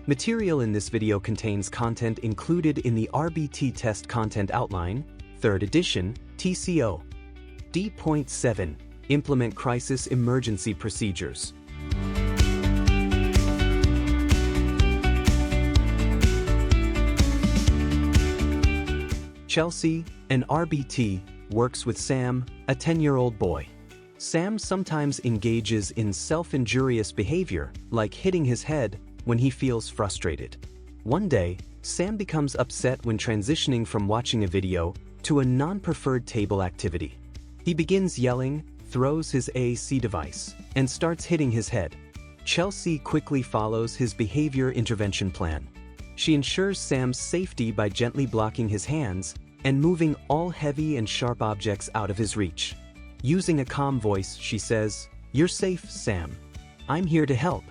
Material in this video contains content included in the RBT Test Content Outline, 3rd edition, TCO. D.7. Implement crisis emergency procedures. Chelsea, an RBT, works with Sam, a 10-year-old boy. Sam sometimes engages in self-injurious behavior, like hitting his head when he feels frustrated. One day, Sam becomes upset when transitioning from watching a video to a non-preferred table activity. He begins yelling, throws his AAC device, and starts hitting his head. Chelsea quickly follows his behavior intervention plan. She ensures Sam's safety by gently blocking his hands and moving all heavy and sharp objects out of his reach. Using a calm voice, she says, "You're safe, Sam. I'm here to help."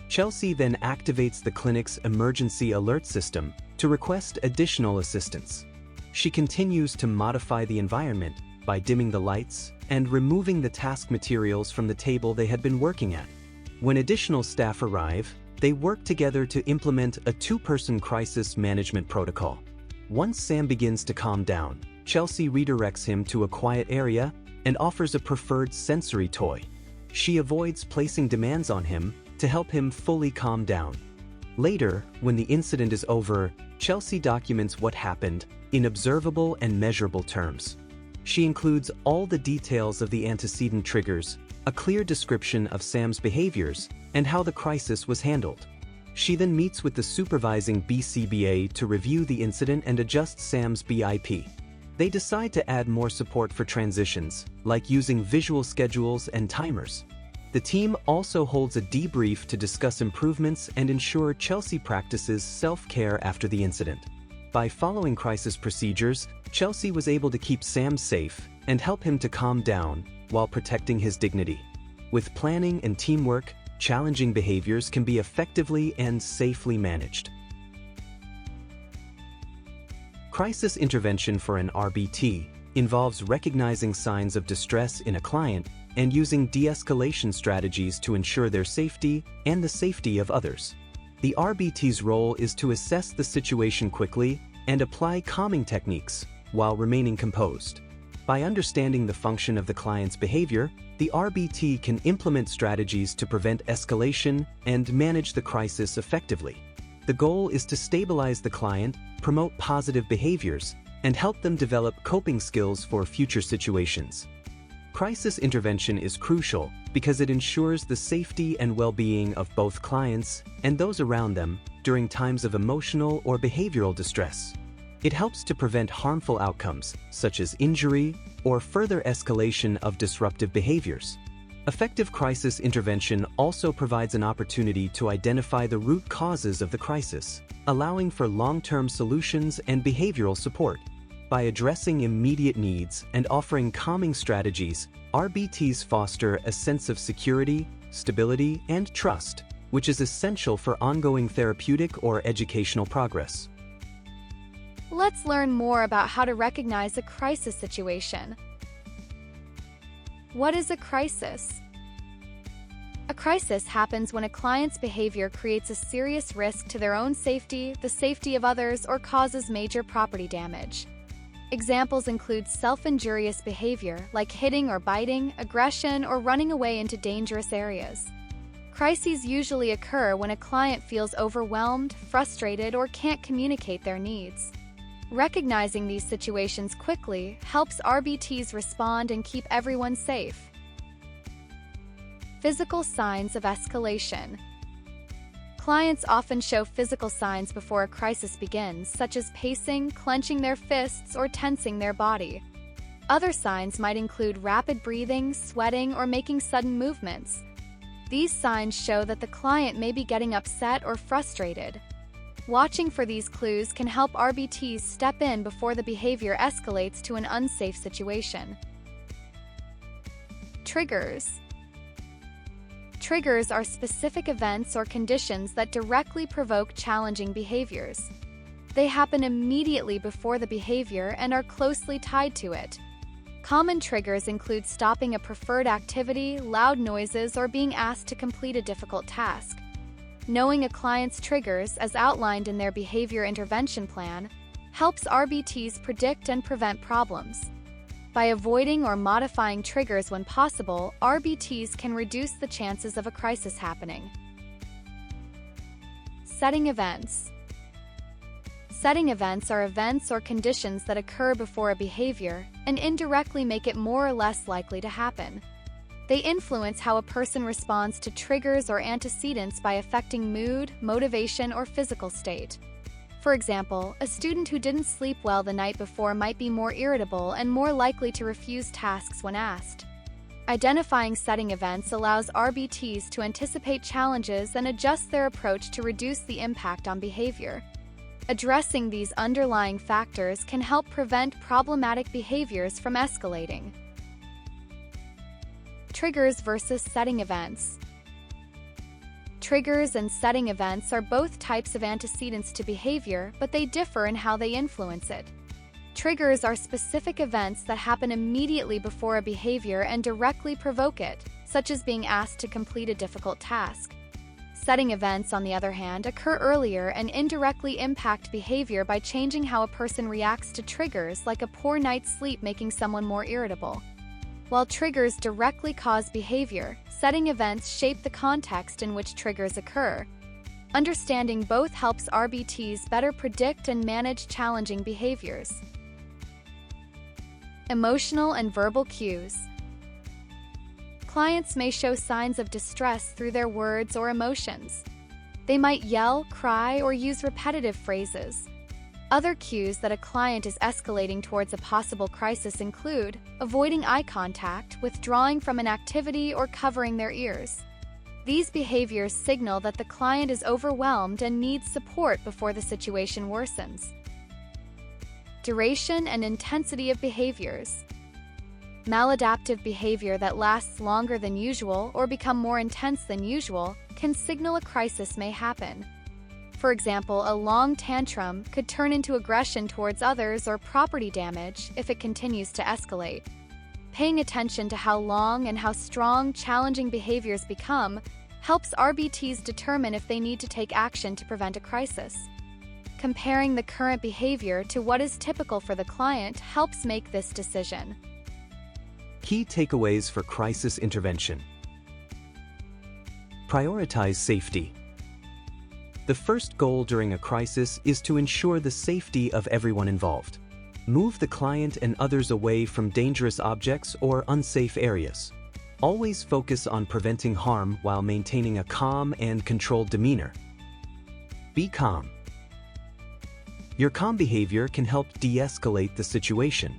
Chelsea then activates the clinic's emergency alert system to request additional assistance. She continues to modify the environment by dimming the lights and removing the task materials from the table they had been working at. When additional staff arrive, they work together to implement a 2-person crisis management protocol. Once Sam begins to calm down, Chelsea redirects him to a quiet area and offers a preferred sensory toy. She avoids placing demands on him to help him fully calm down. Later, when the incident is over, Chelsea documents what happened in observable and measurable terms. She includes all the details of the antecedent triggers, a clear description of Sam's behaviors, and how the crisis was handled. She then meets with the supervising BCBA to review the incident and adjust Sam's BIP. They decide to add more support for transitions, like using visual schedules and timers. The team also holds a debrief to discuss improvements and ensure Chelsea practices self-care after the incident. By following crisis procedures, Chelsea was able to keep Sam safe and help him to calm down while protecting his dignity. With planning and teamwork, challenging behaviors can be effectively and safely managed. Crisis intervention for an RBT involves recognizing signs of distress in a client and using de-escalation strategies to ensure their safety and the safety of others. The RBT's role is to assess the situation quickly and apply calming techniques while remaining composed. By understanding the function of the client's behavior, the RBT can implement strategies to prevent escalation and manage the crisis effectively. The goal is to stabilize the client, promote positive behaviors, and help them develop coping skills for future situations. Crisis intervention is crucial because it ensures the safety and well-being of both clients and those around them during times of emotional or behavioral distress. It helps to prevent harmful outcomes, such as injury or further escalation of disruptive behaviors. Effective crisis intervention also provides an opportunity to identify the root causes of the crisis, allowing for long-term solutions and behavioral support. By addressing immediate needs and offering calming strategies, RBTs foster a sense of security, stability, and trust, which is essential for ongoing therapeutic or educational progress. Let's learn more about how to recognize a crisis situation. What is a crisis? A crisis happens when a client's behavior creates a serious risk to their own safety, the safety of others, or causes major property damage. Examples include self-injurious behavior, like hitting or biting, aggression, or running away into dangerous areas. Crises usually occur when a client feels overwhelmed, frustrated, or can't communicate their needs. Recognizing these situations quickly helps RBTs respond and keep everyone safe. Physical signs of escalation. Clients often show physical signs before a crisis begins, such as pacing, clenching their fists, or tensing their body. Other signs might include rapid breathing, sweating, or making sudden movements. These signs show that the client may be getting upset or frustrated. Watching for these clues can help RBTs step in before the behavior escalates to an unsafe situation. Triggers. Triggers are specific events or conditions that directly provoke challenging behaviors. They happen immediately before the behavior and are closely tied to it. Common triggers include stopping a preferred activity, loud noises, or being asked to complete a difficult task. Knowing a client's triggers, as outlined in their behavior intervention plan, helps RBTs predict and prevent problems. By avoiding or modifying triggers when possible, RBTs can reduce the chances of a crisis happening. Setting events. Setting events are events or conditions that occur before a behavior and indirectly make it more or less likely to happen. They influence how a person responds to triggers or antecedents by affecting mood, motivation, or physical state. For example, a student who didn't sleep well the night before might be more irritable and more likely to refuse tasks when asked. Identifying setting events allows RBTs to anticipate challenges and adjust their approach to reduce the impact on behavior. Addressing these underlying factors can help prevent problematic behaviors from escalating. Triggers versus setting events. Triggers and setting events are both types of antecedents to behavior, but they differ in how they influence it. Triggers are specific events that happen immediately before a behavior and directly provoke it, such as being asked to complete a difficult task. Setting events, on the other hand, occur earlier and indirectly impact behavior by changing how a person reacts to triggers, like a poor night's sleep making someone more irritable. While triggers directly cause behavior, setting events shape the context in which triggers occur. Understanding both helps RBTs better predict and manage challenging behaviors. Emotional and verbal cues. Clients may show signs of distress through their words or emotions. They might yell, cry, or use repetitive phrases. Other cues that a client is escalating towards a possible crisis include avoiding eye contact, withdrawing from an activity, or covering their ears. These behaviors signal that the client is overwhelmed and needs support before the situation worsens. Duration and intensity of behaviors. Maladaptive behavior that lasts longer than usual or become more intense than usual can signal a crisis may happen. For example, a long tantrum could turn into aggression towards others or property damage if it continues to escalate. Paying attention to how long and how strong challenging behaviors become helps RBTs determine if they need to take action to prevent a crisis. Comparing the current behavior to what is typical for the client helps make this decision. Key takeaways for crisis intervention. Prioritize safety. The first goal during a crisis is to ensure the safety of everyone involved. Move the client and others away from dangerous objects or unsafe areas. Always focus on preventing harm while maintaining a calm and controlled demeanor. Be calm. Your calm behavior can help de-escalate the situation.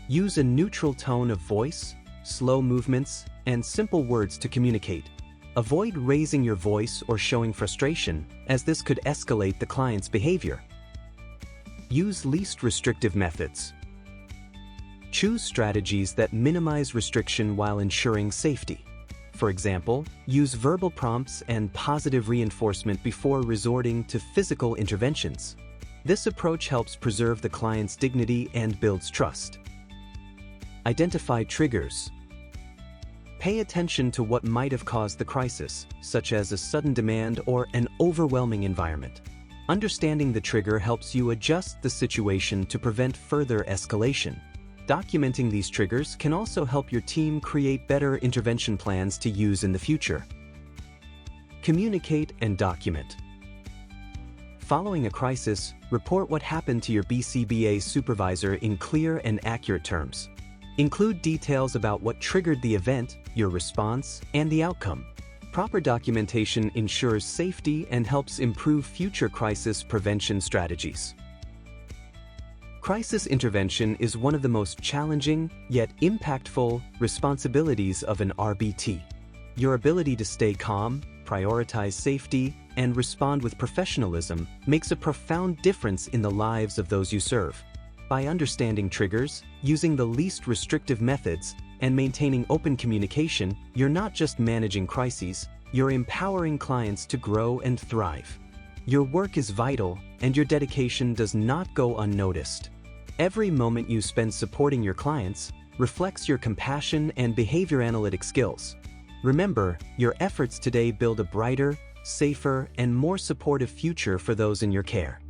Use a neutral tone of voice, slow movements, and simple words to communicate. Avoid raising your voice or showing frustration, as this could escalate the client's behavior. Use least restrictive methods. Choose strategies that minimize restriction while ensuring safety. For example, use verbal prompts and positive reinforcement before resorting to physical interventions. This approach helps preserve the client's dignity and builds trust. Identify triggers. Pay attention to what might have caused the crisis, such as a sudden demand or an overwhelming environment. Understanding the trigger helps you adjust the situation to prevent further escalation. Documenting these triggers can also help your team create better intervention plans to use in the future. Communicate and document. Following a crisis, report what happened to your BCBA supervisor in clear and accurate terms. Include details about what triggered the event, your response, and the outcome. Proper documentation ensures safety and helps improve future crisis prevention strategies. Crisis intervention is one of the most challenging, yet impactful, responsibilities of an RBT. Your ability to stay calm, prioritize safety, and respond with professionalism makes a profound difference in the lives of those you serve. By understanding triggers, using the least restrictive methods, and maintaining open communication, you're not just managing crises, you're empowering clients to grow and thrive. Your work is vital, and your dedication does not go unnoticed. Every moment you spend supporting your clients reflects your compassion and behavior analytic skills. Remember, your efforts today build a brighter, safer, and more supportive future for those in your care.